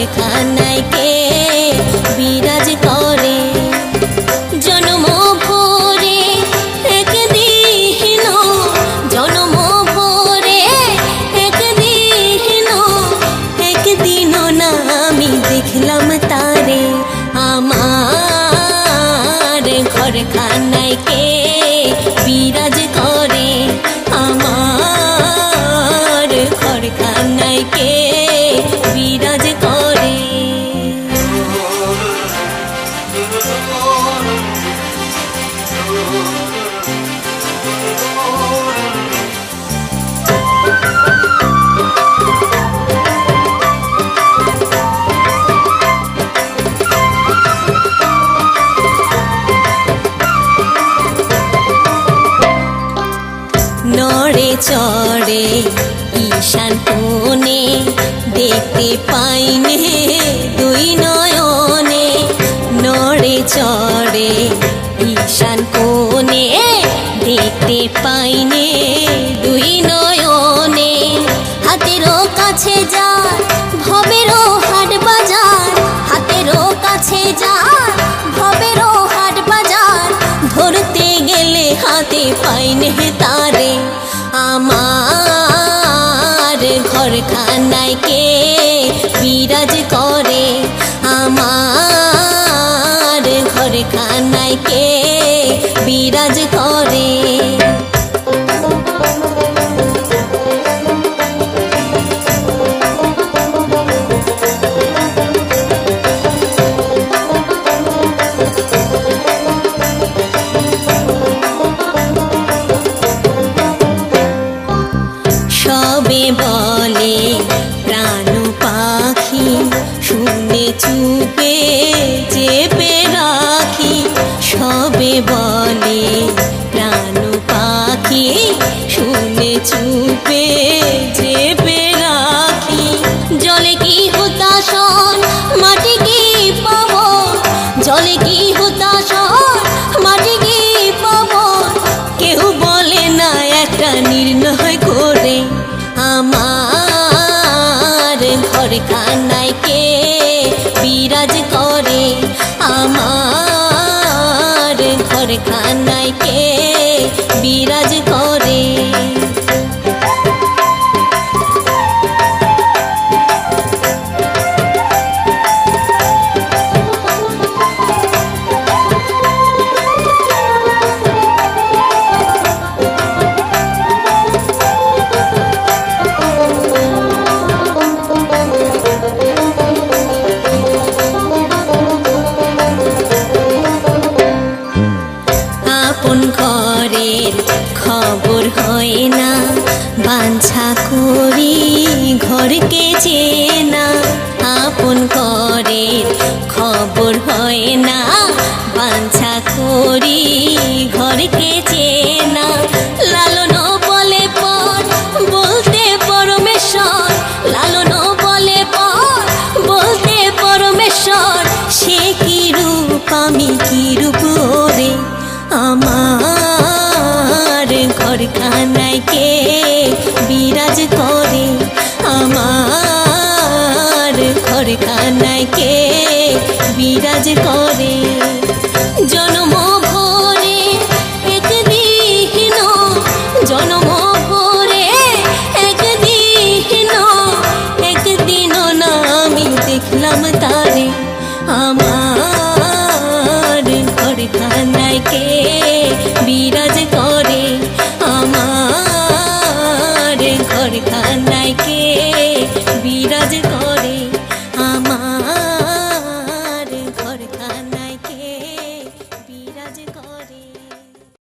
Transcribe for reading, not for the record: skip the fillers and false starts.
ঘরখানায় কে বিরাজ করে। জন্ম ভরে একদিন, জন্ম ভরে একদিন, একদিনও না আমি দেখলাম তারে। আমার ঘরখানায় কে বিরাজ করে, আমার ঘরখানায় কে বিরাজ করে। নড়ে চড়ে ঈশান কোণে, দেখতে পাইনে দুই নয়নে। নড়ে চড়ে ঈশান কোণে, দেখতে পাইনে দুই নয়নে। হাতেরও কাছে যার ভবেরও হাট বাজার, হাতেরও কাছে যার ভবেরও হাট বাজার। ধরতে গেলে হাতে পাইনে তারে। আমার ঘরখানায় কে বিরাজ করে, আমার ঘরখানায় কে বিরাজ করে। সবে বলে প্রাণ পাখি, শুনে চুপে চেপে রাখি। সবে বলে প্রাণ পাখি, শুনে চুপে চেপে রাখি। জলে কি হুতাশন, মাটি কি পাবো, জলে কি হুতাশন, মাটি কি পাবো। কেউ বলে না একটা নির্ণয় করে। আমার ঘরখানায় কে বিরাজ করে, আমার ঘরখানায় কে বিরাজ করে। আপন ঘরের খবর হয় না, বাঞ্ছা করি ঘরকে চেনা। আপন ঘরের খবর হয় না, বাঞ্ছা করি ঘরকে চেনা। লালন বলে পর বলতে পরমেশ্বর, লালন বলে পর বলতে পরমেশ্বর। সে কি রূপ আমি কি রূপ রে। আমার ঘরখানায় কে বিরাজ করে, আমার ঘরখানায় কে বিরাজ করে। জন্ম ভরে একদিন, জন্ম ভরে একদিন, একদিনও না আমি দেখলাম তারে। আমার ঘরখানায় কে